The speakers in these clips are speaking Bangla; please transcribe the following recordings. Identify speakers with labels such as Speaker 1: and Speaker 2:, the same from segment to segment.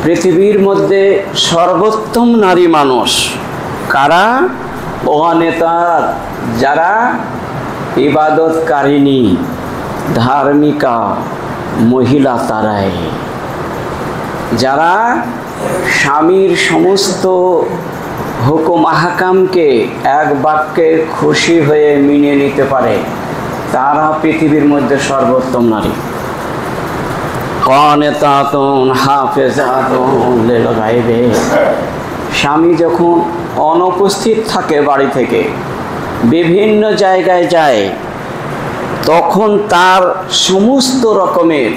Speaker 1: পৃথিবীর মধ্যে সর্বোত্তম নারী মানুষ কারা? অনেতা, যারা ইবাদতকারিণী ধার্মিকা মহিলা, তারাই যারা স্বামীর সমস্ত হুকুম আহকামকে এক বাক্যে খুশি হয়ে মেনে নিতে পারে, তারা পৃথিবীর মধ্যে সর্বোত্তম নারী। কানিতাতুন হাফিজাতুন লিল গায়বে, স্বামী যখন অনুপস্থিত থাকে, বাড়ি থেকে বিভিন্ন জায়গায় যায়, তখন তার সমস্ত রকমের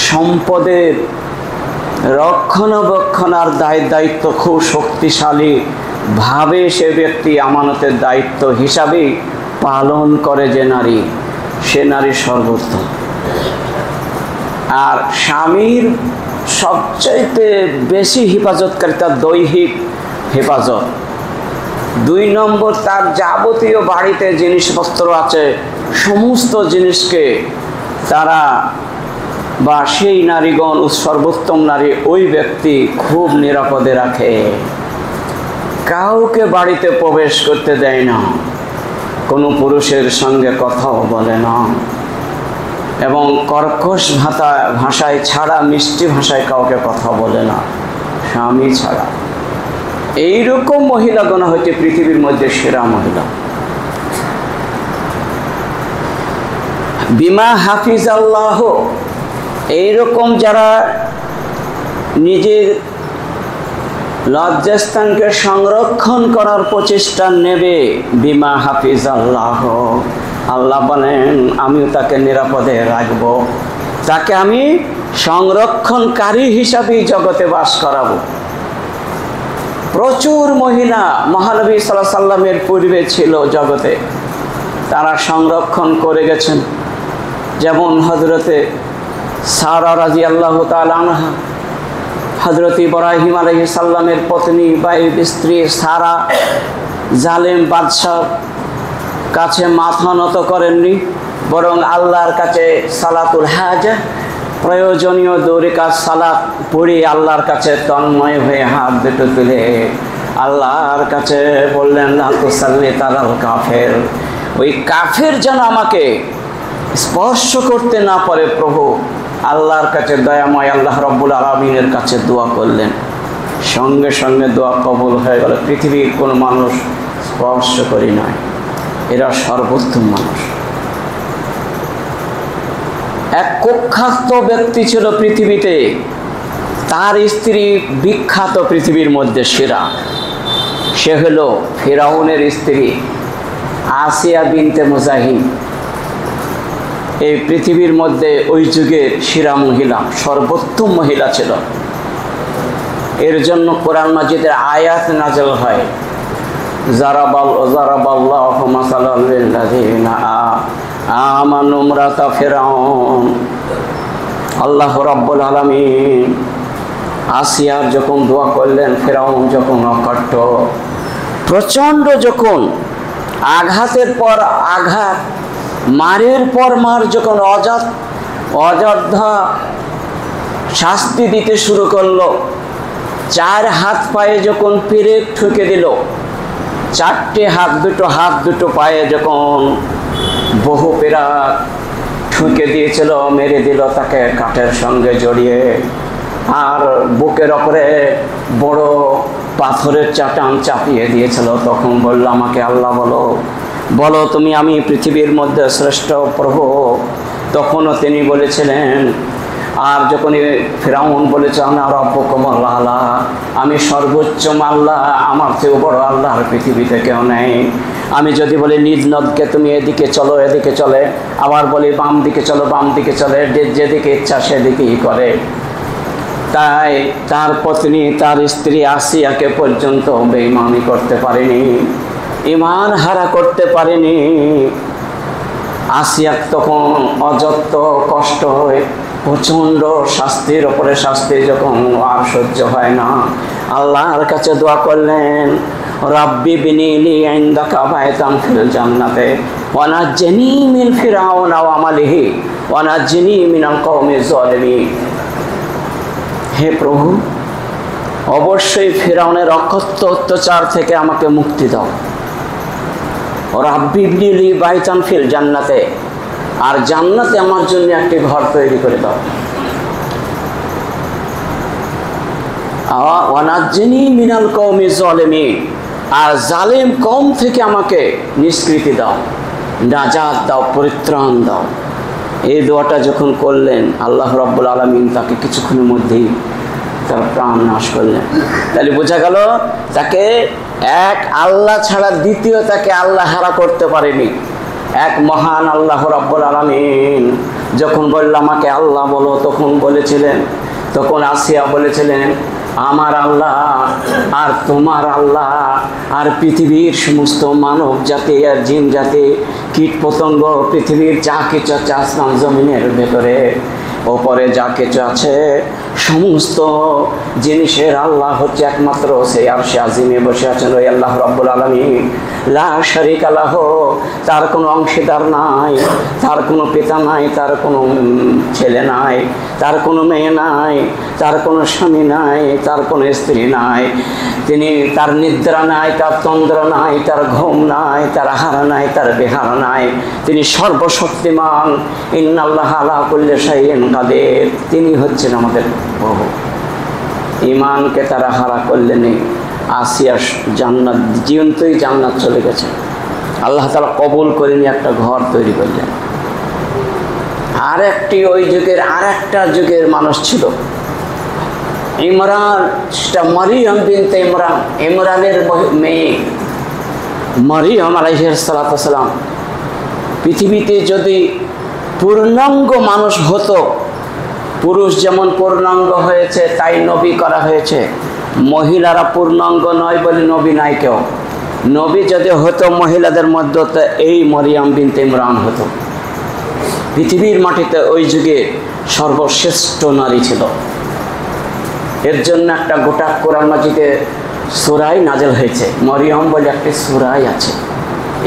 Speaker 1: সম্পদের রক্ষণাবেক্ষণার দায়িত্ব খুব শক্তিশালী ভাবে সে ব্যক্তি আমানতের দায়িত্ব হিসাবে পালন করে। যে নারী, সে নারী সর্বোত্তম। আর স্বামীর সবচাইতে বেশি হেফাজতকারী তার দৈহিক হেফাজত। 2 নম্বর, তার যাবতীয় বাড়িতে জিনিসপত্র আছে, সমস্ত জিনিসকে তারা বা সেই নারীগণ, সর্বোত্তম নারী ওই ব্যক্তি খুব নিরাপদে রাখে। কাউকে বাড়িতে প্রবেশ করতে দেয় না, কোনো পুরুষের সঙ্গে কথাও বলে না, এবং কর্কশ ভাষায় ছাড়া মিষ্টি ভাষায় কাউকে কথা বলে না, স্বামী ছাড়া। এইরকম মহিলাগণ হচ্ছে পৃথিবীর মধ্যে সেরা মহিলা। বিমা হাফিজাল্লাহ, এইরকম যারা নিজের লজ্জাস্থানকে সংরক্ষণ করার প্রচেষ্টা নেবে, বিমা হাফিজাল্লাহ, আল্লাহ বলেন আমিও তাকে নিরাপদে রাখব, তাকে আমি সংরক্ষণকারী হিসাবেই জগতে বাস করাবো। প্রচুর মহিলা মহানবী সাল্লাল্লাহু আলাইহি সাল্লামের পূর্বে ছিল জগতে, তারা সংরক্ষণ করে গেছেন। যেমন হযরতে সারা রাদিয়াল্লাহু তাআলা আনহা, হযরত ইব্রাহিম আলাইহিস সালামের পত্নী বা স্ত্রী সারা জালেম বাদশার কাছে মাথা নত করেননি, বরং আল্লাহর কাছে সালাতুল হাজা, প্রয়োজনীয় দৌড়ে কাজ সালাত পড়ে আল্লাহর কাছে তন্ময় হয়ে হাত দুটো তুলে আল্লাহর কাছে বললেন, লা তুসাল্লি আলাল কাফের, ওই কাফের যেন আমাকে স্পর্শ করতে না পারে। প্রভু আল্লাহর কাছে দয়াময় আল্লাহ রাব্বুল আলামিনের কাছে দোয়া করলেন, সঙ্গে সঙ্গে দোয়া কবুল হয়ে গেল। পৃথিবীর কোনো মানুষ স্পর্শ করি নয়, এরা সর্বোত্তম মানুষ। এক কুখ্যাত ব্যক্তি ছিল পৃথিবীতে, তার স্ত্রী বিখ্যাত পৃথিবীর মধ্যে সেরা। সে হলো ফিরাউনের স্ত্রী আসিয়া বিনতে মুজাহিম। এই পৃথিবীর মধ্যে ওই যুগের সেরা মহিলা, সর্বোত্তম মহিলা ছিল। এর জন্য কোরআন মাজিদের আয়াত নাযিল হয়, জারাবাল্লাহু মাসালাল লিল্লাযিনা আমানু ইমরাতা ফিরাউন। আল্লাহ রাব্বুল আলামিন আসিয়ার যখন দোয়া করলেন, ফিরাউন যখন অকট্ট, প্রচণ্ড যখন আঘাতের পর আঘাত, মারের পর মার যখন অযোধ্যা শাস্তি দিতে শুরু করলো, 4 হাত পায়ে যখন পেরেক ঠুকে দিল, 4টে হাত দুটো পায়ে যখন বহু পেরাক ঠুকে দিয়েছিল, মেরে দিল তাকে কাঠের সঙ্গে জড়িয়ে, আর বুকের ওপরে বড় পাথরের চাটান চাপিয়ে দিয়েছিল। তখন বলল, আমাকে আল্লাহ বলো তুমি আমি পৃথিবীর মধ্যে শ্রেষ্ঠ প্রভু। তখনও তিনি বলেছিলেন, আর যখন ফিরাউন বলেছে আনা রাব্বুকুম আল্লাহ, আমি সর্বোচ্চ আল্লাহ, আমার চেয়েও বড় আল্লাহ আর পৃথিবীতে কেউ নেই। আমি যদি বলি নীল নদকে তুমি এদিকে চলো, এদিকে চলে, আবার বলি বাম দিকে চলো, বাম দিকে চলে, যেদিকে ইচ্ছা সেদিকেই করে। তাই তার পত্নী, তার স্ত্রী আসিয়াকে পর্যন্ত বেঈমানি করতে পারেনি, ঈমান হারা করতে পারেনি। আসিয়া তখন অযত্ন কষ্ট হয়, প্রচণ্ড শাস্তির ওপরে শাস্তি, যখন আর সহ্য হয় না, আল্লাহর কাছে দোয়া করলেন, রাব্বি বিনিলি ইনদাকা বাইতান ফিল জান্নাতে ওয়া নাজ্জিনি মিন ফিরাউনা ওয়া আমালিহি ওয়া নাজ্জিনি মিনাল কওমিজ জালিমিন। হে প্রভু, অবশ্যই ফিরআউনের অকথ্য অত্যাচার থেকে আমাকে মুক্তি দাও। রাব্বি ইবনি লি বাইতান ফিল জান্নাতে, আর জান্নাতে আমার জন্য একটি ঘর তৈরি করে দাও। ওয়ানাজ্জিনি মিনাল কওমি যালিমিন, আর জালেম কওম থেকে আমাকে নিষ্কৃতি দাও, নাজাত দাও, পরিত্রাণ দাও। এই দোয়াটা যখন করলেন আল্লাহ রাব্বুল আলামিন তাকে কিছুক্ষণের মধ্যেই তার প্রাণ নাশ করলেন। তাহলে বোঝা গেল তাকে এক আল্লাহ ছাড়া দ্বিতীয় তাকে আল্লাহ হারা করতে পারেনি। এক মহান আল্লাহ রাব্বুল আলামিন যখন বলল আমাকে আল্লাহ বলো, তখন আসিয়া বলেছিলেন আমার আল্লাহ আর তোমার আল্লাহ আর পৃথিবীর সমস্ত মানব জাতি আর জিন জাতি, কীট পতঙ্গ, পৃথিবীর যা কিছু আছে আসমান জমিনের ভেতরে ওপরে যা কিছু আছে সমস্ত জিনিসের আল্লাহ হচ্ছে একমাত্র সেই আরশে আজিমে বসে আছেন ওই আল্লাহ রাব্বুল আলামিন। লা শারীকা লাহু, তার কোনো অংশীদার নাই, তার কোনো পিতা নাই, তার কোনো ছেলে নাই, তার কোনো মেয়ে নাই, তার কোনো স্বামী নাই, তার কোনো স্ত্রী নাই। তার নিদ্রা নাই, তার তন্দ্রা নাই, তার ঘুম নাই, তার আহার নাই, তার বিহার নাই। তিনি সর্বশক্তিমান। ইন্নাল্লাহা আলা কুল্লি শাইইন কাদির। তিনি হচ্ছেন আমাদের প্রভু। ঈমানকে তারা হারা করলেন। আসিয়া জান্নাত, জীবন্তই জান্নাত চলে গেছে। আল্লাহ তাআলা কবুল করে নিয়ে একটা ঘর তৈরি করলেন। ওই যুগের আরেকটা যুগের মানুষ ছিল ইমরান, সেটা মারিয়াম বিনতে ইমরান, ইমরানের মেয়ে মারিয়াম আলাইহিস সালাতু ওয়াস সালাম। পৃথিবীতে যদি পূর্ণাঙ্গ মানুষ হতো, পুরুষ যেমন পূর্ণাঙ্গ হয়েছে তাই নবী করা হয়েছে, মহিলারা পূর্ণাঙ্গ নয় বলে নবী নাই কেউ। নবী যদি হতো মহিলাদের মধ্যে তো এই মারিয়াম বিনতে ইমরান হতো। পৃথিবীর মাটিতে ওই যুগে সর্বশ্রেষ্ঠ নারী ছিল। এর জন্য একটা গোটা কোরআন মাজিদে সূরা নাযিল হয়েছে, মরিয়ম বলে একটি সূরা আছে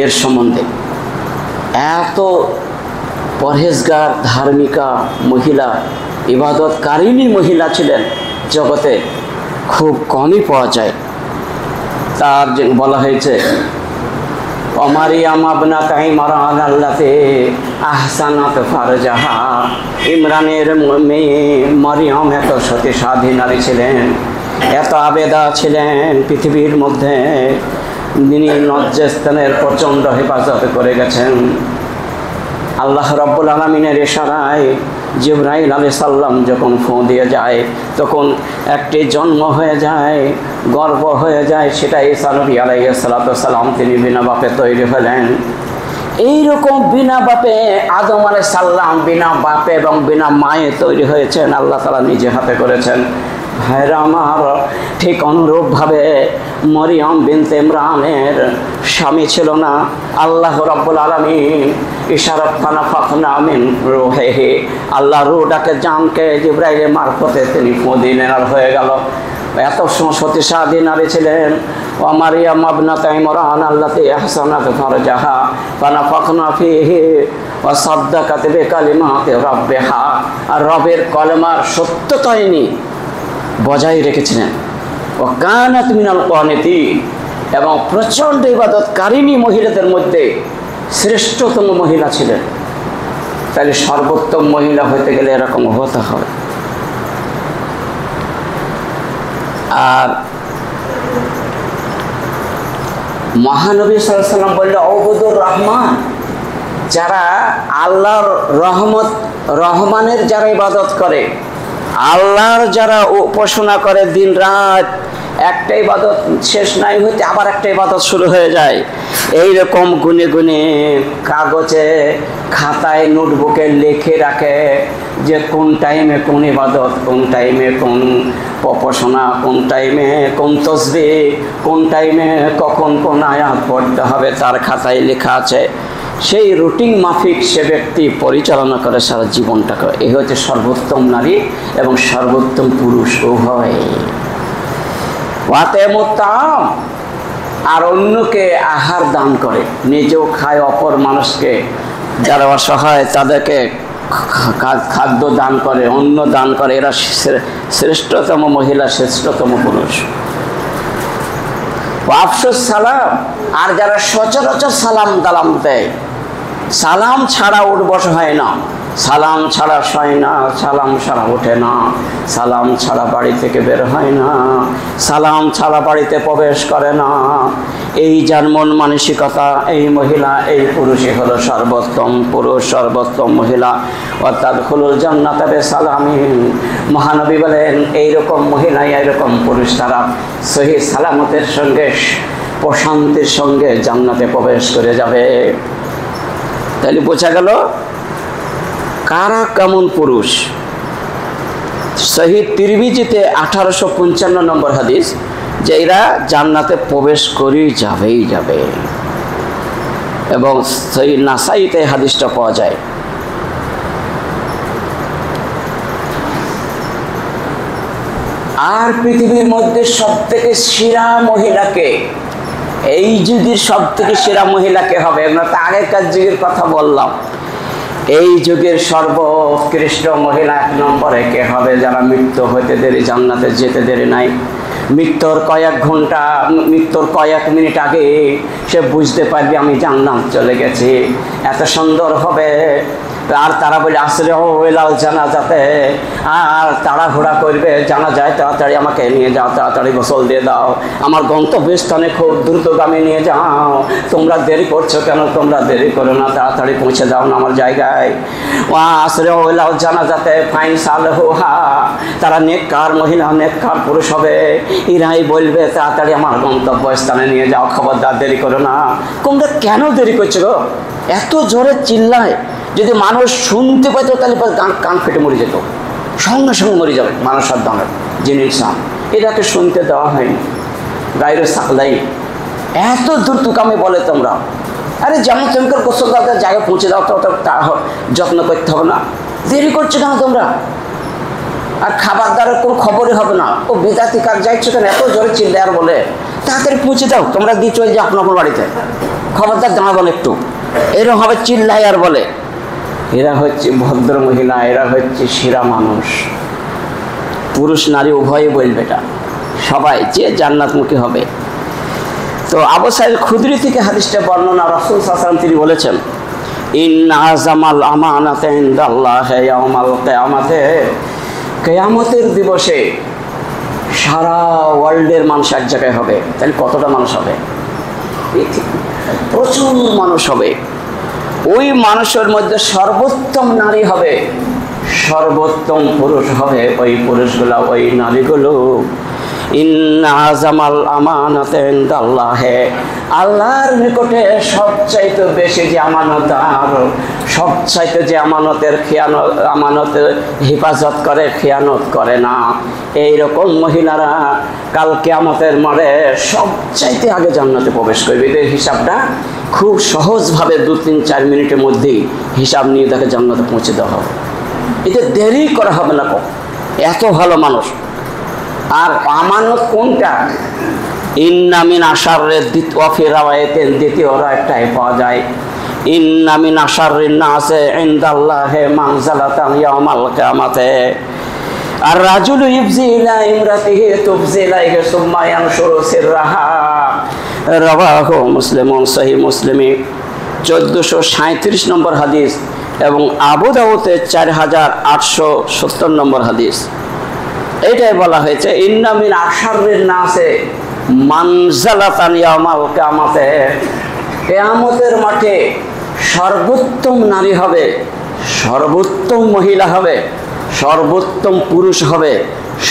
Speaker 1: এর সম্বন্ধে। এত পরহেজগার, ধার্মিকা মহিলা, ইবাদতকারিণী মহিলা ছিলেন, জগতে খুব কমই পাওয়া যায়। তার বলা হয়েছে মারিয়াম ইবনাত ইমরান আল্লাতি আহসানাত ফারজাহা। ইমরানের মেয়ে মারিয়াম এত সতী সাধী নারী ছিলেন, এত আবেদা ছিলেন পৃথিবীর মধ্যে। তিনি লজ্জাস্থানের প্রচণ্ড হেফাজত করে গেছেন। আল্লাহ রাব্বুল আলামিনের ইশারায় জিবরাইল আলাইহিস সালাম যখন ফু দিয়ে যায় তখন একটি জন্ম হয়ে যায়, গর্ভ হয়ে যায়। সেটা ঈসা নবী আলাইহিস সালাতু ওয়াস সালাম তিনি বিনা বাপে তৈরি হলেন। এইরকম বিনা বাপে আদম আলাইহিস সালাম বিনা বাপে এবং বিনা মায়ে তৈরি হয়েছেন, আল্লাহ তাআলা নিজে হাতে করেছেন। ভাইরা আমার, ঠিক অনুরূপভাবে মরিয়ম বিনতে ইমরানের স্বামী ছিল না। আল্লাহ রাব্বুল আলামিন ইশারাত ফানাফাখনা মিন রূহিহি, আল্লাহ রূহটাকে জানকে জিবরাইলের মারফতে তিনি ফু দিলেন আর হয়ে গেল। এত সতী সাধী নারী ছিলেন। ওয়া মারিয়াম ইবনাত ইমরান আল্লাতি আহসানাত ফারজাহা ফানাফাখনা ফীহি ওয়া সাদ্দাকাত বিকালিমাতি রাব্বিহা, আর রবের কলেমার সত্যতায়নি বজায় রেখেছিলেন। ও কানাত মিনাল কানিতিন, এবং প্রচণ্ড ইবাদতকারিণী মহিলাদের মধ্যে শ্রেষ্ঠতম মহিলা ছিলেন। তাহলে সর্বোত্তম মহিলা হতে গেলে এরকম হতে হবে। আর মহানবী সাল্লাল্লাহু আলাইহি ওয়াসাল্লাম বললেন আউবুদুর রহমান, যারা আল্লাহর রহমানের যারা ইবাদত করে, আল্লাহর যারা উপাসনা করে দিন রাত, একটা ইবাদত শেষ নাই হইতে আবার একটা ইবাদত শুরু হয়ে যায়। এইরকম গুনে গুনে কাগজে খাতায় নোটবুকে লিখে রাখে যে কোন টাইমে কোন ইবাদত, কোন টাইমে কোন উপাসনা, কোন টাইমে কোন তাসবিহ, কোন টাইমে কখন কোন আয়াত পড়তে হবে, তার খাতায় লেখা আছে। সেই রুটিন মাফিক সে ব্যক্তি পরিচালনা করে সারা জীবনটাকে। এই হচ্ছে সর্বোত্তম নারী এবং সর্বোত্তম পুরুষ উভয়। আর অন্যকে আহার দান করে, নিজেও খায়, অপর মানুষকে যারা অসহায় তাদেরকে খাদ্য দান করে, অন্ন দান করে, এরা শ্রেষ্ঠতম মহিলা, শ্রেষ্ঠতম পুরুষ। আফসোস সালাম, আর যারা সচরাচর সালাম দালাম দেয়, সালাম ছাড়া উঠ বস হয় না, সালাম ছাড়া শয় না, সালাম ছাড়া ওঠে না, সালাম ছাড়া বাড়ি থেকে বের হয় না, সালাম ছাড়া বাড়িতে প্রবেশ করে না, এই যার মন মানসিকতা, এই মহিলা এই পুরুষই হলো সর্বোত্তম পুরুষ, সর্বোত্তম মহিলা। অর্থাৎ খুলুল জান্নাতা বিসালামিন। মহানবী বলেন এইরকম মহিলা, এইরকম পুরুষ তারা সহি সালামতের সঙ্গে, প্রশান্তির সঙ্গে জান্নাতে প্রবেশ করে যাবে। তাহলে বোঝা গেল কারা কেমন পুরুষ। সহিহ তিরমিজিতে 1855 নম্বর হাদিস যে এরা জান্নাতে প্রবেশ করেই যাবেই যাবে, এবং সহিহ নাসাইতে হাদিসটা পাওয়া যায়। আর পৃথিবীর মধ্যে সবথেকে সেরা মহিলাকে, এই যুগের সবথেকে সেরা মহিলাকে হবে, আমরা তো আগেকার যুগের কথা বললাম, এই যুগের সর্বোৎকৃষ্ট মহিলা 1 নম্বরে কে হবে? যারা মৃত্যু হইতে দেরি, জান্নাতে যেতে দেরি নাই, মৃত্যুর কয়েক ঘন্টা, মৃত্যুর কয়েক মিনিট আগে সে বুঝতে পারবে আমি জান্নাত চলে গেছি, এত সুন্দর হবে। আর তারা বলে আসরে ওয়েলাল জানাজাতে, আর তাড়াহুড়া করবে, জানা যায় তাড়াতাড়ি আমাকে নিয়ে যাও, তাড়াতাড়ি গোসল দিয়ে দাও, আমার গন্তব্যস্থানে খুব দ্রুতগামী নিয়ে যাও, তোমরা দেরি করছো কেন? তোমরা দেরি করো না, তাড়াতাড়ি পৌঁছে দাও না আমার জায়গায়। আসরে ওয়েলাল জানাজাতে ফাইন সাল হোহা, তারা নেককার মহিলা, নেককার পুরুষ হবে, এরাই বলবে তাড়াতাড়ি আমার গন্তব্যস্থানে নিয়ে যাও, খবরদার দেরি করো না। তোমরা কেন দেরি করছো গো? এত জোরে চিল্লায়, যদি মানুষ শুনতে পেত তাহলে কান ফেটে মরে যেত, সঙ্গে সঙ্গে মরে যাবে মানুষের দামের জিনিস। এটাকে শুনতে দেওয়া হয়নি, গায়ের সাকলাই এত দ্রুতকামে বলে তোমরা। আরে যেমন তেমন গোসল দাও, জায়গায় পৌঁছে দাও, তো যত্ন করতে হবে না, দেরি করছো কেন তোমরা? আর খাবার দাবার কোনো খবরই হবে না, ও বিদাতি কার যাইছো কেন? এত জোরে চিল্লে আর বলে তাড়াতাড়ি পৌঁছে দাও, তোমরা দিয়ে চলে যাও আপনার বাড়িতে, খবরদার দাঁড়াবেন একটু, এরকম হবে চিল্লাই আর বলে। এরা হচ্ছে ভদ্র মহিলা, এরা হচ্ছে সেরা মানুষ। পুরুষ নারী উভয়ে বলবে এটা, সবাই যে জান্নাতমুখী হবে। তো আবু সাঈদ খুদরি থেকে হাদিসটা বর্ণনা, রাসূল সাল্লাল্লাহু আলাইহি ওয়াসাল্লাম তিনি বলেছেন, ইন্না আযামাল আমানাতা ইনদাল্লাহি ইয়াওমাল কিয়ামাতে, কিয়ামতের দিবসে সারা ওয়ার্ল্ডের মানুষ এক জায়গায় হবে। তাহলে কতটা মানুষ হবে? প্রচুর মানুষ হবে। ওই মানুষের মধ্যে সর্বোত্তম নারী হবে, সর্বোত্তম পুরুষ হবে, ওই পুরুষগুলো, ওই নারীগুলো। ইন্না আযামাল আমানাতা ইনদাল্লাহি, আল্লাহর নিকটে সবচাইতে বেশি যে আমানত, আর সবচাইতে যে আমানতের খিয়ানত, আমানতের হেফাজত করে, খিয়ানত করে না, এইরকম মহিলারা কাল কিয়ামতের মাঠে সবচাইতে আগে জান্নাতে প্রবেশ করবে। এদের হিসাবটা খুব সহজভাবে 2-3-4 মিনিটের মধ্যেই হিসাব নিয়ে তাকে জান্নাতে পৌঁছে দেওয়া হবে। এতে দেরি করা হবে না, এত ভালো মানুষ। আর আমানত কোনটা? ইন্না মিন আশাররিদ দ্বিতীয় রায়টাই পাওয়া যায়, ইন্না মিন আশাররিন নাসি ইনদাল্লাহি মানজালাতান ইয়াওমাল কিয়ামাতে, আর রাজুলু ইফজি ইলা ইমরাতিহি তুফজি ইলাইহি সুম্মা ইয়ানশুরু সিররাহা, রাওয়াহু মুসলিমুন, সহিহ মুসলিমে 1437 নম্বর হাদিস, এবং আবু দাউদে 4870 নম্বর হাদিস। এইটাই বলা হয়েছে ইন্না মিন আশাররিন নাসি মানজালাতান ইয়াওমাল কিয়ামাতে, কিয়ামতের মাঠে সর্বোত্তম নারী হবে, সর্বোত্তম মহিলা হবে, সর্বোত্তম পুরুষ হবে,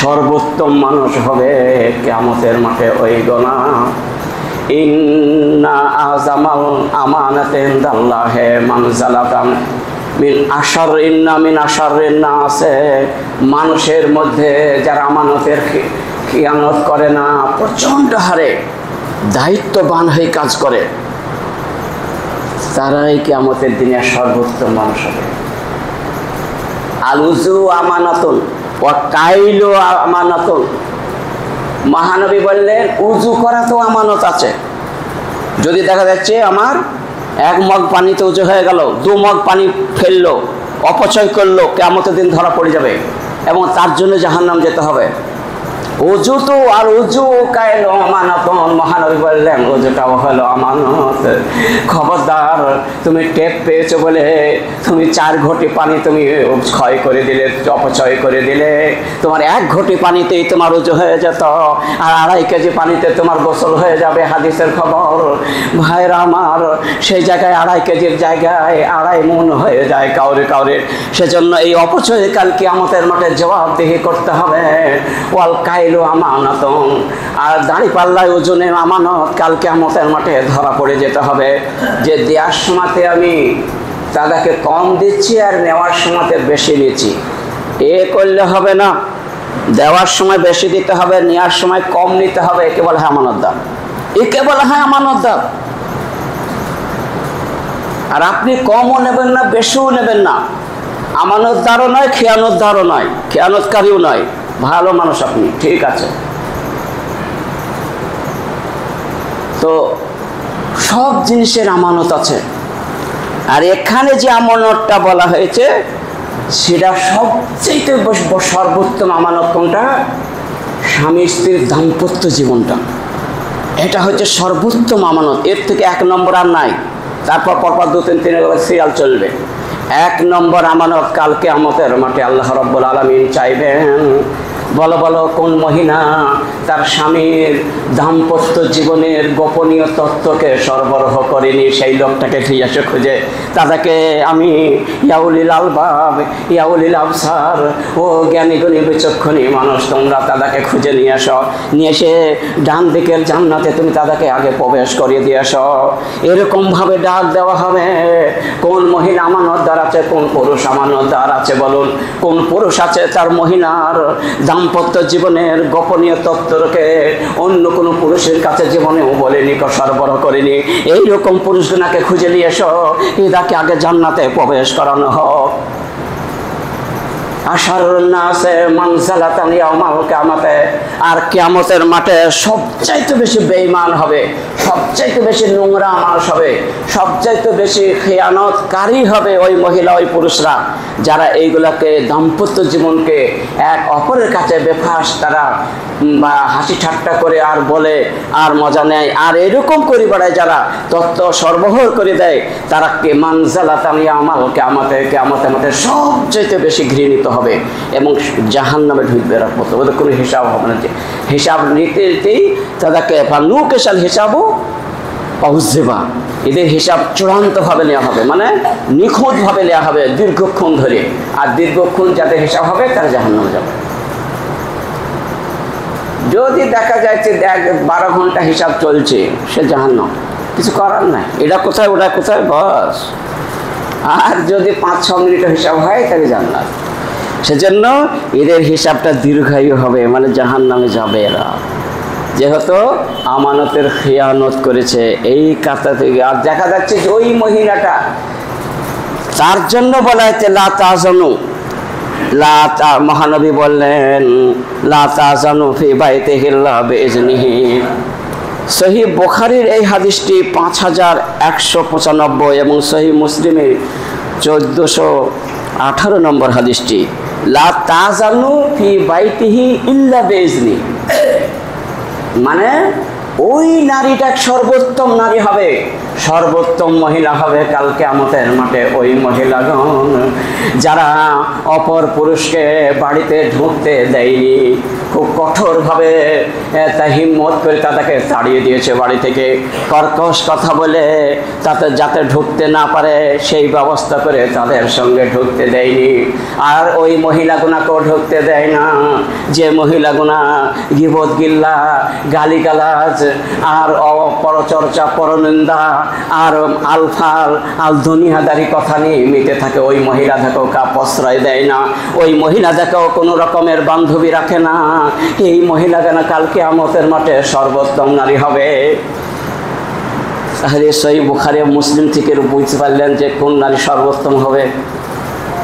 Speaker 1: সর্বোত্তম মানুষ হবে কিয়ামতের মাঠে ওই গোনা। ইন্না আযামাল আমানাতি ইনদাল্লাহি মানজালাতান মিন আশার, ইন্না মিন আশাররিন নাসে, মানুষের মধ্যে যারা আমানতের খিয়ানত করে না, প্রচণ্ড হারে দায়িত্ববান হয়ে কাজ করে, তারাই কিয়ামতের দিনে সর্বোত্তম মানুষ হবে। আলুজু আমানাতুন ওয়া কাইলু আমানাতুন, মহানবী বললেন উজু করা তো আমানত আছে। যদি দেখা যাচ্ছে আমার 1 মগ পানিতে উজু হয়ে গেল, 2 মগ পানি ফেললো, অপচয় করলো কিয়ামতের দিন ধরা পড়ে যাবে এবং তার জন্য জাহান্নাম যেতে হবে। অজু তো আর অজু কাইল আমানত, মহানবী বললেন অজুটাও হলো আমানত। খবরদার, তুমি টেপ পেয়েছো বলে তুমি 4 ঘটি পানি তুমি ক্ষয় করে দিলে, অপচয় করে দিলে। তোমার 1 ঘটি পানিতেই তোমার অজু হয়ে যেত, আর 2.5 কেজি পানিতে তোমার গোসল হয়ে যাবে, হাদিসের খবর। ভাইরা আমার, সেই জায়গায় 2.5 কেজির জায়গায় 2.5 মণ হয়ে যায় কাউরে কাউরে। সেজন্য এই অপচয় কাল কিয়ামতের মাঠে জবাবদিহি করতে হবে। ওয়াল কাইল আমানত, আর দাঁড়িপাল্লায় ওজনে আমানত, কাল কিয়ামতের মাঠে ধরা পড়ে যেতে হবে যে দেওয়ার সময়তে আমি তাদেরকে কম দিচ্ছি আর নেওয়ার সময়তে বেশি নিচ্ছি। এ করলে হবে না, দেওয়ার সময় বেশি দিতে হবে, নেওয়ার সময় কম নিতে হবে। একে বলা হয় আমানতদার, একে বলা হয় আমানতদার। আর আপনি কমও নেবেন না, বেশিও নেবেন না, আমানতদারও নয়, খেয়ানতদারও নয়, খেয়ানতকারীও নয়, ভালো মানুষ আপনি, ঠিক আছে। তো সব জিনিসের আমানত আছে, আর এখানে যে আমানতটা বলা হয়েছে সেটা সবচেয়ে সর্বোত্তম আমানত কোনটা? স্বামী স্ত্রীর দাম্পত্য জীবনটা, এটা হচ্ছে সর্বোত্তম আমানত। এর থেকে 1 নম্বর আর নাই। তারপর পরপর 2-3 সিরিয়াল চলবে। 1 নম্বর আমানত কাল কিয়ামতের মাঠে আল্লাহ রাব্বুল আলামিন চাইবেন, বলো বলো কোন মহিলা তার স্বামীর দাম্পত্য জীবনের গোপনীয় তত্ত্বকে সরবরাহ করেনি, সেই লোকটাকে ফিরে এসে খুঁজে। তাদেরকে আমি ইয়াউলিল আলবাব, ইয়াউলিল আবসার, ও জ্ঞানী গুণী বিচক্ষণী মানুষ, তোমরা তাদেরকে খুঁজে নিয়ে আসো, নিয়ে এসে ডান দিকের জান্নাতে তুমি তাদেরকে আগে প্রবেশ করিয়ে দিয়ে আসো। এরকমভাবে ডাক দেওয়া হবে। কোন মহিলা আমানতদার আছে, কোন পুরুষ আমানতদার আছে বলুন? কোন পুরুষ আছে তার মহিলার দাম্পত্য জীবনের গোপনীয় তত্ত্বকে অন্য কোনো পুরুষের কাছে জীবনেও বলেনি, সরবরাহ করেনি? এইরকম পুরুষগুলোকে খুঁজে নিয়ে এসো, এটাকে আগে জান্নাতে প্রবেশ করানো হোক। আশারুন নাসে মানজালাতান ইয়াউমাল কিয়ামাতে, আর কিয়ামতের মাঠে সবচাইতে বেশি বেঈমান হবে, সবচাইতে বেশি নোংরা মানুষ হবে, সবচাইতে বেশি খেয়ানতকারী হবে ওই মহিলা, ওই পুরুষরা, যারা এইগুলাকে দাম্পত্য জীবনকে এক অপরের কাছে বেফাস তারা বা হাসি ঠাট্টা করে আর বলে আর মজা নেয়, আর এরকম করে বেড়ায়, যারা তত্ত্ব সরবরাহ করে দেয়, তারা মানজালাতান ইয়াউমাল কিয়ামাতে, কিয়ামতের মাঠে সবচাইতে বেশি ঘৃণিত হবে এবং জাহান্নামে ঢুকবে। রাখবো ওদের কোনো হিসাব হবে না, যে হিসাব নিতে নিতেই তাদেরকে ফানুকেশাল হিসাবও পাউজেবা, এদের হিসাব চূড়ান্তভাবে নেওয়া হবে, মানে নিখুঁতভাবে নেওয়া হবে দীর্ঘক্ষণ ধরে। আর দীর্ঘক্ষণ যাদের হিসাব হবে তারা জাহান্নামে যাবে। যদি দেখা যাচ্ছে 12 ঘন্টা হিসাব চলছে, সে জাহান্নাম, কিছু করার নাই, এটা কোথায় ওটা কোথায়, বস। আর যদি 5-6 মিনিটের হিসাব হয় তাহলে জান্নাত। সেজন্য এদের হিসাবটা দীর্ঘায়ু হবে, মানে জাহান্নামে যাবে এরা, যেহেতু আমানতের খেয়ানত করেছে। এই কাজটা থেকে আর দেখা যাচ্ছে যে ওই মহিলাটা, তার জন্য বলা হয়েছে লা তাজানু, মহানবী বললেন লা তাজানু ফি বাইতিহিল্লাহ বিইজনিহি। সহিহ বুখারীর এই হাদিসটি 5195 এবং সহিহ মুসলিমের 1418 নম্বর হাদিসটি। লা তাজানু ফি বাইতিহি ইল্লা বিইজনি, মানে ওই নারীটা সর্বোত্তম নারী হবে, সর্বোত্তম মহিলা হবে কাল কিয়ামতের মাঠে ওই মহিলাগণ যারা অপর পুরুষকে বাড়িতে ঢুকতে দেয়নি, খুব কঠোরভাবে তা হিম্মত করে তাদেরকে তাড়িয়ে দিয়েছে বাড়ি থেকে, কর্কশ কথা বলে তাতে যাতে ঢুকতে না পারে সেই ব্যবস্থা করে তাদের সঙ্গে ঢুকতে দেয়নি। আর ওই মহিলাগুনাকেও ঢুকতে দেয় না যে মহিলাগুনা গীবত গিল্লা, গালিগালাজ আর পরচর্চা, পরনিন্দা আর আলফাল আল দুনিয়াদারি কথা নিয়ে মেতে থাকে। ওই মহিলা দেখো কা প্রশ্রয় দেয় না, ওই মহিলা দেখো কোনো রকমের বান্ধবী রাখে না। এই মহিলা কেন কাল কিয়ামতের মাঠে সর্বোত্তম নারী হবে। তাহলে সহিহ বুখারী মুসলিম থেকে বুঝতে পারলেন যে কোন নারী সর্বোত্তম হবে।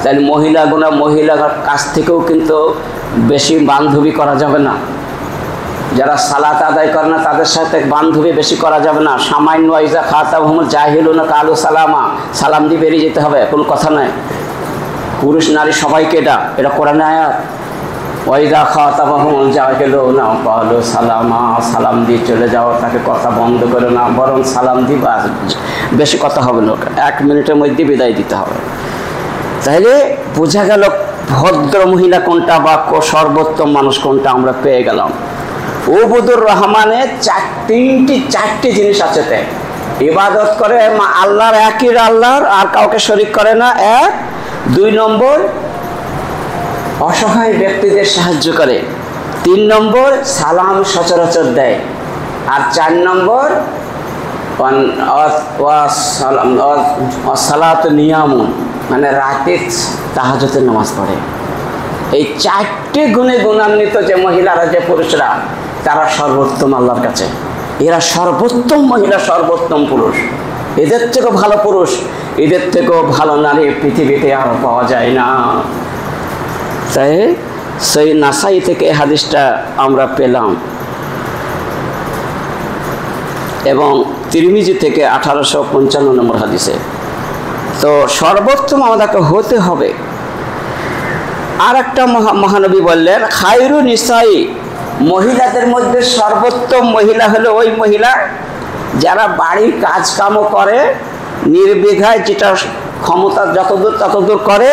Speaker 1: তাহলে মহিলার কাছ থেকেও কিন্তু বেশি বান্ধবী করা যাবে না। যারা সালাত আদায় করে না তাদের সাথে বান্ধবী বেশি করা যাবে না। সামান্য ইজা খাতাবহুমুল জাহিলুনা কালু সালামা, সালাম দিয়ে বেরিয়ে যেতে হবে, কোনো কথা নয়। পুরুষ নারী সবাইকে এটা কোরআনে আয়াত। ওয়াইদা খাতাবাহুমুল জাহিলুনা ক্বালু সালামা, সালাম দিয়ে চলে যাও, তাকে কথা বন্ধ করো না, বরং সালাম দিবা, বেশি কথা হবে না, 1 মিনিটের মধ্যে বিদায় দিতে হবে। তাইলে বোঝা গেল ভদ্র মহিলা কোনটা বা সর্বোত্তম মানুষ কোনটা আমরা পেয়ে গেলাম। উবুদুর রহমানের চারটি জিনিস আছে। তাই ইবাদত করে আল্লাহর, একই আল্লাহর, আর কাউকে শরীক করে না, 1। 2 নম্বর অসহায় ব্যক্তিদের সাহায্য করে, 3 নম্বর সালাম সচরাচর দেয়, আর 4 নম্বর সালাত নিয়ামুন, মানে রাতে তাহাজ্জুদের নামাজ পড়ে। এই 4টি গুণে গুণান্বিত যে মহিলারা, যে পুরুষরা, তারা সর্বোত্তম আল্লাহর কাছে। এরা সর্বোত্তম মহিলা, সর্বোত্তম পুরুষ। এদের থেকেও ভালো পুরুষ, এদের থেকেও ভালো নারী পৃথিবীতে আর পাওয়া যায় না। তাই সেই নাসাই থেকে হাদিসটা আমরা পেলাম, এবং তিরমিজি থেকে 1855 নম্বর হাদিসে। তো সর্বোত্তম আমাদেরকে হতে হবে। আর একটা মহানবী বললেন, খায়রু নিসাই, মহিলাদের মধ্যে সর্বোত্তম মহিলা হলো ওই মহিলা যারা বাড়ির কাজকামও করে নির্বিঘায়, যেটা ক্ষমতা যতদূর ততদূর করে।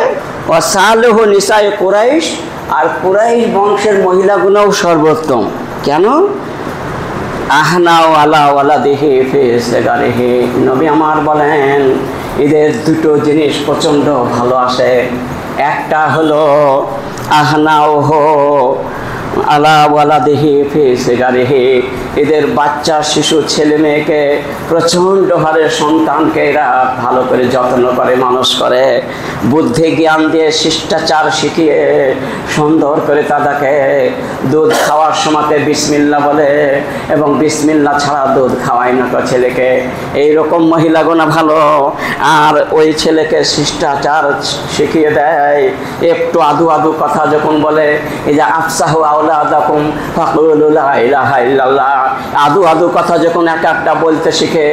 Speaker 1: ও সালেহ নিসাই কুরাইশ, আর কুরাইশ বংশের মহিলাগুলোও সর্বোত্তম। কেন? আহনাও আলা ওয়ালা দেহে ফেসগারেহে, নবী আমার বলেন এদের 2টো জিনিস প্রচণ্ড ভালোবাসে। একটা হলো আহনাও হো আলা ওয়ালা দেহে ফেসগারেহে, এদের বাচ্চা শিশু ছেলে মেয়েকে প্রচণ্ড হারে সন্তানকে এরা ভালো করে যত্ন করে, মানুষ করে, বুদ্ধি জ্ঞান দিয়ে শিষ্টাচার শিখিয়ে সুন্দর করে তাদেরকে দুধ খাওয়ার সময়তে বিসমিল্লা বলে, এবং বিসমিল্লা ছাড়া দুধ খাওয়ায় না তো ছেলেকে। এইরকম মহিলাগুনা ভালো। আর ওই ছেলেকে শিষ্টাচার শিখিয়ে দেয়। একটু আদু আদু কথা যখন বলে, এই যে আফসাহু আওলাদাকুম ফাকুলু লা ইলাহা ইল্লাল্লাহ, আদু আদু কথা যখন একটা বলতে শিখে,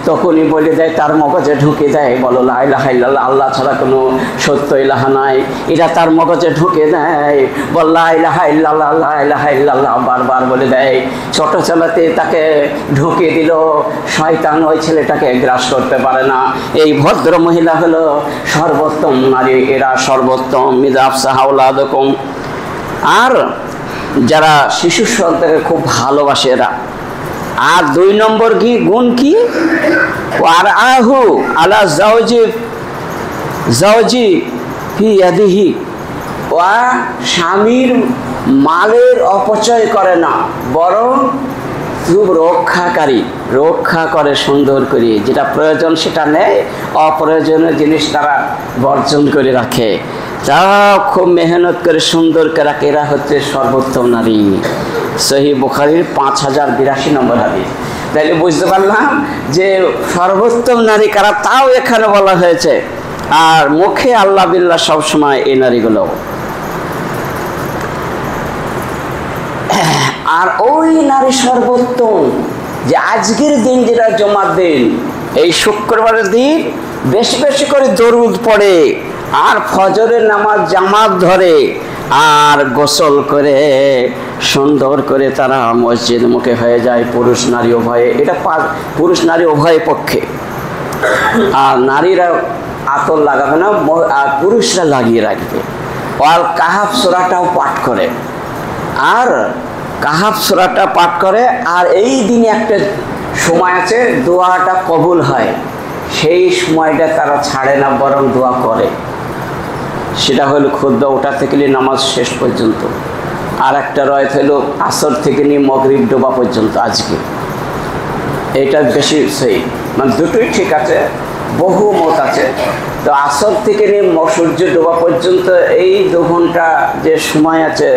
Speaker 1: তখনই বলে দেয়, তার মগজে ঢুকে দেয়, বলো লা ইলাহা ইল্লাল্লাহ, আল্লাহ ছাড়া কোনো সত্য ইলাহা নাই, এটা তার মগজে ঢুকে দেয়। বল লা ইলাহা ইল্লাল্লাহ, লা ইলাহা ইল্লাল্লাহ বারবার বলে দেয়। ছোট ছেলেতে তাকে ঢুকিয়ে দিল, শয়তান ওই ছেলেটাকে গ্রাস করতে পারে না। এই ভদ্র মহিলা হলো সর্বোত্তম নারী, এরা সর্বোত্তম। মিজাফসা হাওলাদকুম, আর যারা শিশু সন্তানকে খুব ভালোবাসে এরা। আর 2 নম্বর কি গুণ কি? আর আহু আলা জাওজি ফি ইয়াদিহি, ওয়া স্বামীর মালের অপচয় করে না, বরং খুব রক্ষা করে সুন্দর করে, যেটা প্রয়োজন সেটা নেয়, অপ্রয়োজনীয় জিনিস তারা বর্জন করে রাখে। তারা খুব মেহনত করে সুন্দর করে রাখে। এরা হচ্ছে সর্বোত্তম নারী। সহিহ বুখারীর 5082 নম্বর হাদিস। তাইলে বুঝতে পারলাম যে সর্বোত্তম নারী কারা, তাও এখানে বলা হয়েছে। আর মুখে আল্লাহ বিল্লাহ সবসময় এই নারীগুলো। আর ওই নারী সর্বোত্তম যে আজকের দিন, যেটা জুমার দিন, এই শুক্রবারের দিন বেশি বেশি করে দরুদ পড়ে, আর ফজরের নামাজ জামাত ধরে, আর গোসল করে সুন্দর করে তারা মসজিদ মুখে হয়ে যায়, পুরুষ নারী উভয়ে। এটা পুরুষ নারী উভয় পক্ষে। আর নারীরা আতর লাগাবে না, আর পুরুষরা লাগিয়ে রাখবে। আর কাহাফ সূরাটাও পাঠ করে, আর কাহাফ সূরাটা পাঠ করে। আর এই দিনে একটা সময় আছে দোয়াটা কবুল হয়, সেই সময়টা তারা ছাড়ে না, বরং দোয়া করে। সেটা হলো খুতবা ওঠা থেকে নিয়ে নামাজ শেষ পর্যন্ত। আর একটা রয়েছে হলো আসর থেকে নিয়ে মাগরিব ডোবা পর্যন্ত। আজকে এটা বেশি সেই, মানে দুটোই ঠিক আছে, বহু মত আছে। তো আসর থেকে নিয়ে সূর্য ডোবা পর্যন্ত এই 2 ঘন্টা যে সময় আছে,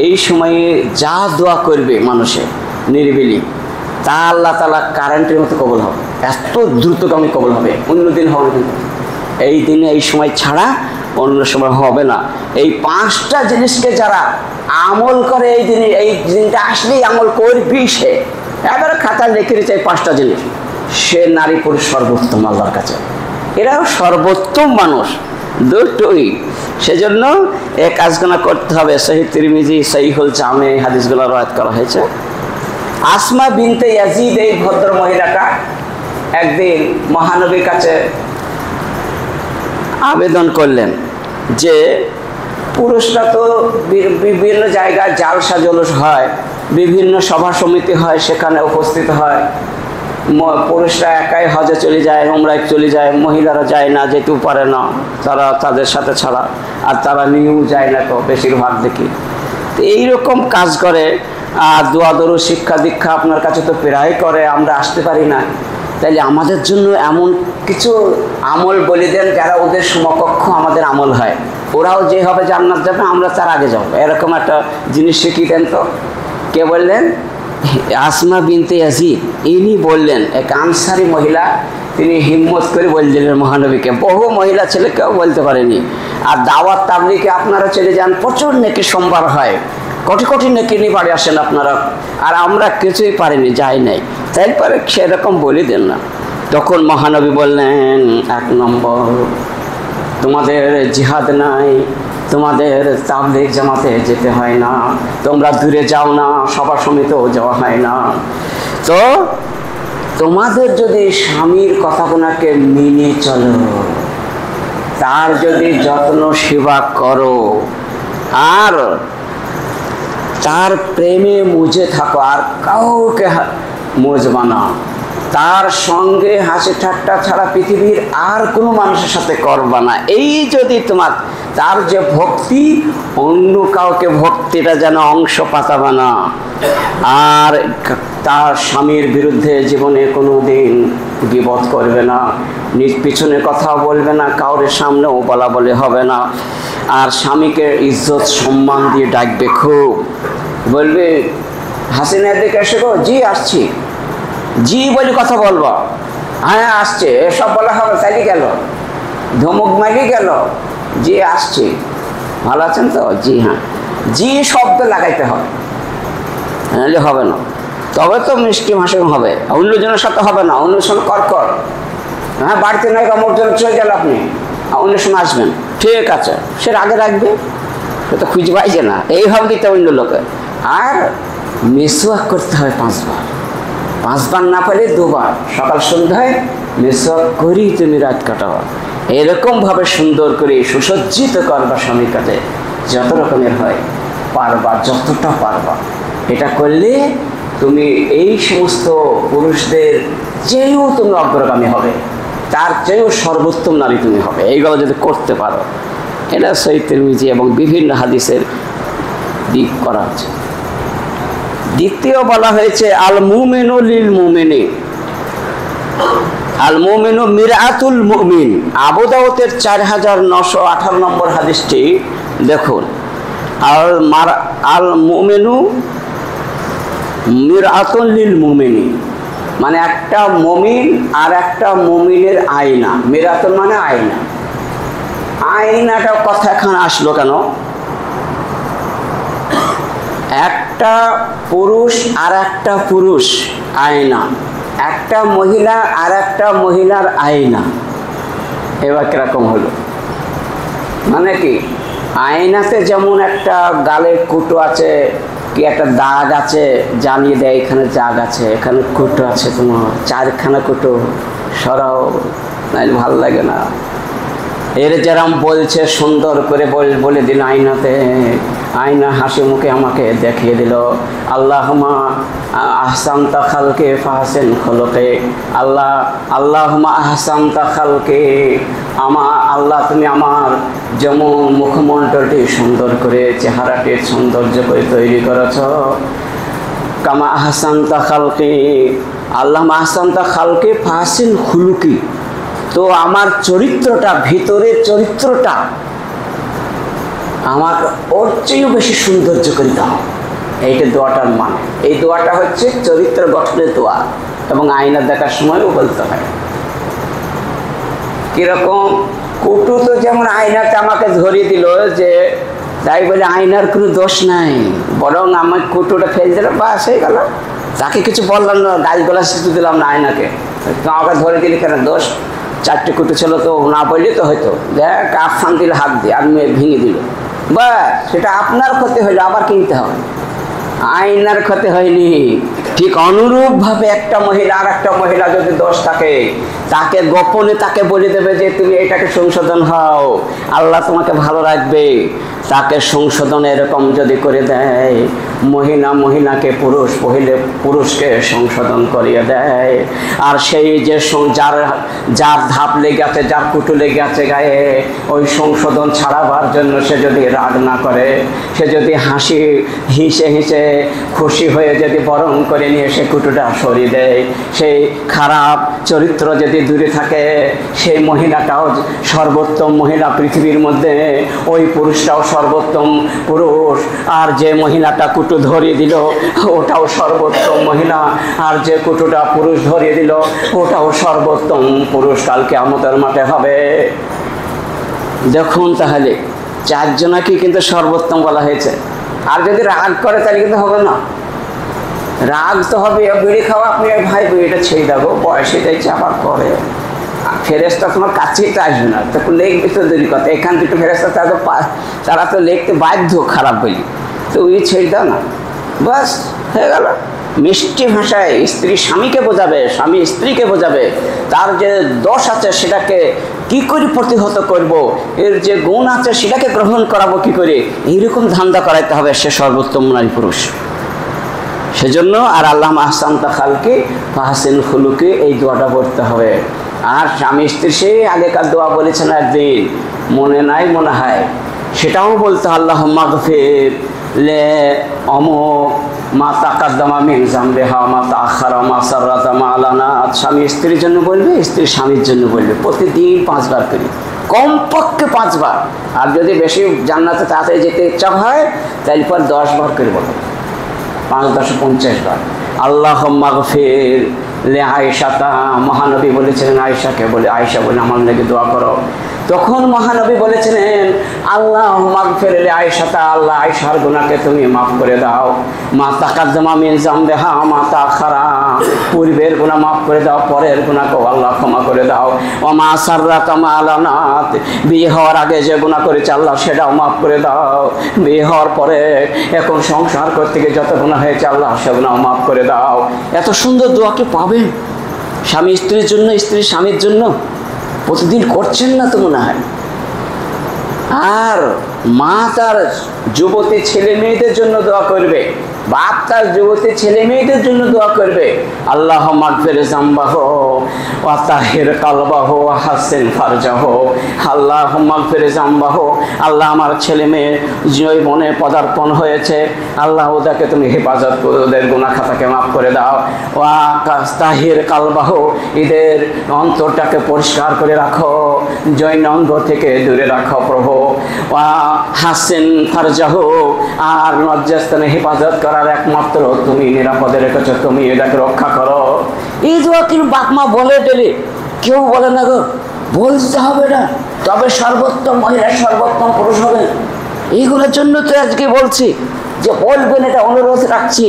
Speaker 1: এই সময়ে যা দোয়া করবে মানুষের নিরিবিলি, তা আল্লাহ তাআলা কারেন্টের মতো কবুল হবে, এত দ্রুতগামী কবুল হবে। অন্য দিন হবে না, এই দিনে এই সময় ছাড়া অন্য সময় হবে না। এই 5টা জিনিসকে যারা আমল করে, এই দিনটা আসলেই আমল করবি, সে এবারে খাতা লিখে দিচ্ছে এই 5টা জিনিস, সে নারী পুরুষ সর্বোত্তম আল্লাহর কাছে। এরাও সর্বোত্তম মানুষ। দুটোই। সেজন্য এই কাজগুলো করতে হবে। সহিহ তিরমিজি, সহিহুল জামে হাদিসগুলো রওয়ায়াত করা হয়েছে। আসমা বিনতে ইয়াজিদ এই ভদ্র মহিলাটা একদিন মহানবীর কাছে আবেদন করলেন যে পুরুষরা তো বিভিন্ন জায়গায় জালসা জলুস হয়, বিভিন্ন সভা সমিতি হয়, সেখানে উপস্থিত হয়। পুরুষরা একাই হজে চলে যায়, উমরায় চলে যায়, মহিলারা যায় না, যেতেও পারে না তারা তাদের সাথে ছাড়া, আর তারা নিয়েও যায় না তো বেশিরভাগ দেখি। তো এইরকম কাজ করে, আর দোয়া দরুদ শিক্ষা দীক্ষা আপনার কাছে তো প্রায় করে, আমরা আসতে পারি না। তাইলে আমাদের জন্য এমন কিছু আমল বলে দেন যারা ওদের সমকক্ষ আমাদের আমল হয়, ওরাও যে হবে জান্নাত যাবে, আমরা তার আগে যাবো, এরকম একটা জিনিস শিখিয়ে দেন তো। কে বললেন? আসমা বিনতে ইয়াজিদ। ইনি বললেন, এক আনসারী মহিলা, তিনি হিম্মত করে বললেন মহানবীকে। বহু মহিলা ছেলে কেউ বলতে পারেনি। আর দাওয়াত তাবলীগে আপনারা চলে যান, প্রচুর নেকি সোমবার হয়, কোটি কোটি নেকি নিয়ে বাড়ি আসেন আপনারা, আর আমরা কিছুই পারিনি, যাই নাই। তারপরে সেরকম বলে দেন না। তখন মহানবী বললেন, 1 নম্বর, তোমাদের জিহাদ নাই, তোমাদের তাবলীগ জামাতে যেতে হয় না, তোমরা দূরে যাও না, সভা সমিতিও যাওয়া হয় না। তো তোমাদের যদি স্বামীর কথাগুলোকে মেনে চলো, তার যদি যত্ন সেবা করো, আর তার প্রেমে মুজে থাকো, আর কাউকে মুজবা না, তার সঙ্গে হাসি ঠাট্টা ছাড়া পৃথিবীর আর কোনো মানুষের সাথে করবা না, এই যদি তোমার, তার যে ভক্তি, অন্য কাউকে ভক্তিটা যেন অংশ পাতাবা না, আর তার স্বামীর বিরুদ্ধে জীবনে কোনো দিন গীবত করবে না, নিজ পিছনে কথা বলবে না, কাউরের সামনেও বলা বলে হবে না, আর স্বামীকে ইজ্জত সম্মান দিয়ে ডাকবে, খুব বলবে হাসিনা দিকে এসে গো, জি আসছি, জি বলে কথা বলবো, হ্যাঁ আসছে, এসব বলা হবে, তাইলে গেল, ধমক মারি গেল, জি আসছে, ভালো আছেন তো, জি হ্যাঁ, জি শব্দ লাগাইতে হবে, নাহলে হবে না। তবে তো মিষ্টি ভাষণ হবে, অন্যজনের সাথে হবে না, অন্য সময় কর, হ্যাঁ বাড়িতে নয় অমুক জন চলে গেল, আপনি অন্য সময় আসবেন, ঠিক আছে, সে আগে রাখবে, সে তো খুঁজে পাইছে না, এইভাবে দিতে অন্য লোকে। আর মিসওয়াক করতে হবে 5 বার, 5 বার না পারে 2 বার, সকাল সন্ধ্যায় মিসওয়াক করেই তুমি রাত কাটাবা। এরকমভাবে সুন্দর করে সুসজ্জিত করবা স্বামীর কাছে, যত রকমের হয় পারবা, যতটা পারবা। এটা করলে তুমি এই সমস্ত পুরুষদের চেয়েও তুমি অগ্রগামী হবে, তার চেয়েও সর্বোত্তম নারী তুমি হবে, এইগুলো যদি করতে পারো। এটা সহিহ তিরমিজি এবং বিভিন্ন হাদিসের দিক করা আছে। দ্বিতীয় বলা হয়েছে আল মুমিনু লিল মুমিনি, আল মুমিনু মিরআতুল মুমিন। আবু দাউদের 4918 নম্বর হাদিসটি দেখুন, আল মুমিনু মিরআতুল লিল মুমিনি, মানে একটা মুমিন আর একটা মুমিনের আয়না। মিরাতুল মানে আয়না। আয়নাটা কথা এখানে আসলো কেন? একটা পুরুষ আর একটা পুরুষ আয়না, একটা মহিলা আর একটা মহিলার আয়না। এবার কিরকম হলো? মানে কি, আয়নাতে যেমন একটা গালের কুটো আছে, কি একটা দাগ আছে, জানিয়ে দেয় এখানে দাগ আছে, এখানে কুটো আছে, তোমার 4খানা কুটো সরাও, নাইলে ভালো লাগে না। এর যেরম বলছে সুন্দর করে বলে দিল আয়নাতে, আয়না হাসি মুখে আমাকে দেখিয়ে দিল, আল্লাহুম্মা আহসানতা খালকে ফাহসিন খুলুকে, আল্লাহুম্মা আহসানতা খালকে, আল্লাহ তুমি আমার যেমন মুখমণ্ডলটি সুন্দর করে, চেহারাটি সৌন্দর্য করে তৈরি করেছ, কামা আহসানতা খালকে, আল্লাহুম্মা আহসানতা খালকে ফাহসিন খুলুকি, তো আমার চরিত্রটা, ভিতরের চরিত্রটা আমার ওর চেয়েও বেশি সৌন্দর্য করে দাও। এইটা দোয়াটার মানে। এই দোয়াটা হচ্ছে চরিত্র গঠনের দোয়া, এবং আয়না দেখার সময়ও বলতে হয়। কিরকম? কুটু তো যেমন আয়নাতে আমাকে ধরিয়ে দিল, যে তাই বলে আয়নার কোনো দোষ নাই, বরং আমার কুটুটা ফেলে দিল, বাস হয়ে গেল, তাকে কিছু বললাম না, গাছ গলা শিখতে দিলাম না আয়নাকে, আমাকে ধরে দিলি কেন, দোষ 4টে কুটু ছিল তো না বললে তো হয়তো দেখ আফান দিল হাত দিয়ে আর মেয়ে ভেঙে দিল, বা সেটা আপনার ক্ষতি হইলো, আবার কিনতে হবে, আইনার ক্ষতি হয়নি। ঠিক অনুরূপভাবে একটা মহিলা আর একটা মহিলা যদি দোষ থাকে, তাকে গোপনে তাকে বলে দেবে যে তুমি এটাকে সংশোধন হও, আল্লাহ তোমাকে ভালো রাখবে। তাকে সংশোধন এরকম যদি করে দেয়, মহিলাকে পুরুষকে সংশোধন করিয়ে দেয়। আর সেই যে যার ধাপ লেগে আছে, যার কুটু লেগে আছে গায়ে, ওই সংশোধন ছাড়াবার জন্য সে যদি রাগ না করে, সে যদি হেসে খুশি হয়ে যদি বরণ করে নিয়ে সে কুটুটা সরিয়ে দেয়, সেই খারাপ চরিত্র যদি দূরে থাকে, সেই মহিলাটাও সর্বোত্তম মহিলা পৃথিবীর মধ্যে, ওই পুরুষটাও সর্বোত্তম পুরুষ। আর যে মহিলাটা কুটু ধরিয়ে দিল ওটাও সর্বোত্তম মহিলা, আর যে কুটুটা পুরুষ ধরিয়ে দিল ওটাও সর্বোত্তম পুরুষ কাল কিয়ামতের মাঠে হবে। দেখুন তাহলে 4 জনাকে কিন্তু সর্বোত্তম বলা হয়েছে। আর যদি রাগ করে তাহলে কিন্তু হবে না, রাগ তো হবে। বিড়ি খাওয়া, আপনি ভাই বিড়িটা ছেড়ে দেবো, বয়সে যাইছে আবার করে, ফেরেস্তা তোমার কাছেই তো আসবে না, তো লিখবে তো দেরি কথা। এখান থেকে ফেরেস্তা তারা তো লিখতে বাধ্য খারাপ বলি, তো ওই ছেড়ে দাও না, বাস হয়ে গেল। মিষ্টি ভাষায় স্ত্রী স্বামীকে বোঝাবে, স্বামী স্ত্রীকে বোঝাবে, তার যে দোষ আছে সেটাকে কি করে প্রতিহত করব, এর যে গুণ আছে সেটাকে গ্রহণ করাবো কি করে, এইরকম ধান্দা করাইতে হবে। সে সর্বোত্তম নারী পুরুষ। সেজন্য আর আল্লাহ আহসানতা খালকি ফাহসিন খুলুকি, এই দোয়াটা পড়তে হবে। আর স্বামী স্ত্রী সেই আগেকার দোয়া বলেছেন একদিন, মনে নাই মনে হয়, সেটাও বলতে আল্লাহ মাগফির লে অমুক মা তাকাদ্দামা মিন জামবিহা মা তাআখারা মা সাররাতা মা আলানাত। স্বামী স্ত্রীর জন্য বলবে, স্ত্রী স্বামীর জন্য বলবে, প্রতিদিন 5 বার করে, কমপক্ষে 5 বার। আর যদি বেশি জান্নাতে তাড়াতাড়ি যেতে ইচ্ছা হয় তাহলে পর 10 বার করে বলো, 5 10 50 বার। আল্লাহ মাগফির লে আয়েশাতা, মহানবী বলেছিলেন আয়েশাকে বলে, আয়েশা বলে আমার লেগে দোয়া করো। তখন মহানবী বলেছিলেন আল্লাহ মাগফির লে আয়েশাতা, আল্লাহ আয়েশার গুনাহকে তুমি মাফ করে দাও। মা তাকাদ্দামা মিন জামবিহা মা তাআখারা, পূর্বের গুনাহ মাফ করে দাও, পরের গুনাহকে আল্লাহ ক্ষমা করে দাও। ও মা সাররাতা মা আলানাত, বিয়ে হওয়ার আগে যে গুনাহ করেছে আল্লাহ সেটাও মাফ করে দাও। বিয়ে হওয়ার পরে এখন সংসার করতে গিয়ে যত গুনাহ হয়েছে আল্লাহ সেগুনাও মাফ করে দাও। এত সুন্দর দোয়া কি পাবেন? স্বামী স্ত্রীর জন্য, স্ত্রী স্বামীর জন্য প্রতিদিন করছেন না তো মনে হয়। আর মা তার যুবতী ছেলে মেয়েদের জন্য দোয়া করবে, বাপ তার যুবতী ছেলে মেয়েদের জন্য দোয়া করবে, আল্লাহ মাগফির জামবাহু ওয়া তাহির কালবাহু ওয়া হাসিন ফারজাহু। আল্লাহ মাগফির জামবাহু, আল্লাহ আমার ছেলে মেয়ে জীবনে পদার্পণ হয়েছে, আল্লাহ ওদেরকে তুমি হেফাজত করে ওদের গুনাহ খাতাকে মাফ করে দাও। ওয়া তাহির কালবাহু, এদের অন্তরটাকে পরিষ্কার করে রাখো, জৈন অঙ্গ থেকে দূরে রাখো প্রভু। ওয়া হাসিন ফারজাহু, আর লজ্জাস্থানে হেফাজত করার একমাত্র তুমি নিরাপদে রেখেছো, তুমি এটাকে রক্ষা করো। এই দোয়া কিন্তু বাপ মা বলে ডেলে, কেউ বলে না গো, বলতে হবে না, তবে সর্বোত্তম মহিলা সর্বোত্তম পুরুষ হবে। এইগুলোর জন্য তো আজকে বলছি যে বলবেন, এটা অনুরোধ রাখছি।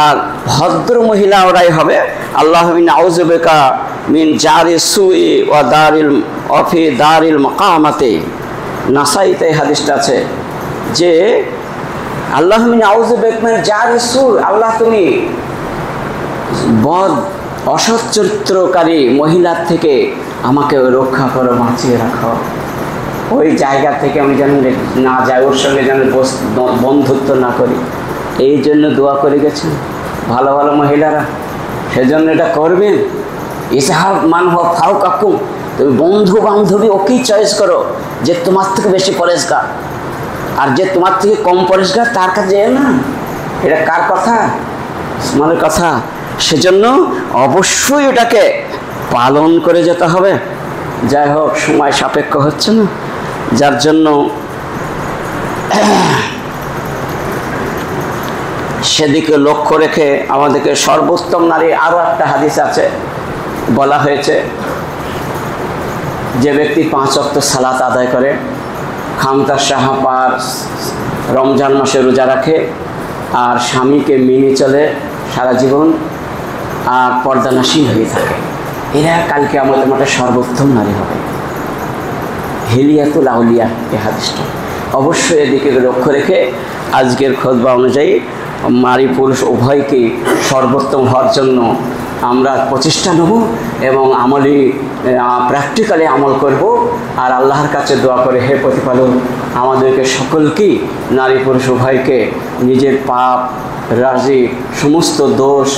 Speaker 1: আর ভদ্র মহিলা ওরাই হবে। আল্লাহ মিন আউযু বিকা মিন জারি সুই ওয়া দারিল অফি দারিল মাকামাতে, নাসাইতে হাদিসটা আছে যে আল্লাহ মিন আউযু বিকা মিন জারি সুই, আল্লাহ তুমি বদ অসৎ চরিত্রকারী মহিলার থেকে আমাকে রক্ষা করো, বাঁচিয়ে রাখো। ওই জায়গা থেকে আমি যেন না যাই, ওর সঙ্গে যেন বন্ধুত্ব না করি, এই জন্য দোয়া করে গেছেন ভালো ভালো মহিলারা। সেজন্য এটা করবেন। ইসহাব মান হোক ফাউ কাকু, তুমি বন্ধু বান্ধবী ওকেই চয়েস করো যে তোমার থেকে বেশি পরিষ্কার, আর যে তোমার থেকে কম পরিষ্কার তার কাছে না। এটা কার কথা? আসমানের কথা। সেজন্য অবশ্যই এটাকে পালন করে যেতে হবে। যাই হোক, সময় সাপেক্ষ হচ্ছে না, যার জন্য সেদিকে লক্ষ্য রেখে আমাদেরকে সর্বোত্তম নারী আরও একটা হাদিস আছে, বলা হয়েছে যে ব্যক্তি 5 ওয়াক্ত সালাত আদায় করে, খামতার সাহাপার রমজান মাসে রোজা রাখে, আর স্বামীকে মেনে চলে সারা জীবন আর পর্দানাসীন হয়ে থাকে, এরা কালকে আমাদের মাঠে সর্বোত্তম নারী হবে। হিলিয়াতুল আউলিয়া এই হাদিসটা অবশ্যই এদিকে লক্ষ্য রেখে আজকের খুতবা অনুযায়ী নারী পুরুষ উভয়কে সর্বোত্তম হওয়ার জন্য আমরা প্রচেষ্টা নেব এবং আমলি প্র্যাকটিক্যালি আমল করব। আর আল্লাহর কাছে দোয়া করে, হে প্রতিপালক, আমাদেরকে সকলকেই নারী পুরুষ উভয়কে নিজের পাপ রাজি সমস্ত দোষ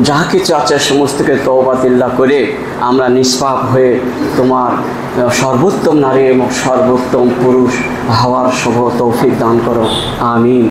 Speaker 1: যা কিছু আছে সমস্তকে তওবাতিল্লাহ করে আমরা নিষ্পাপ হয়ে তোমার সর্বোত্তম নারী এবং সর্বোত্তম পুরুষ হওয়ার শুভ তৌফিক দান করো। আমিন।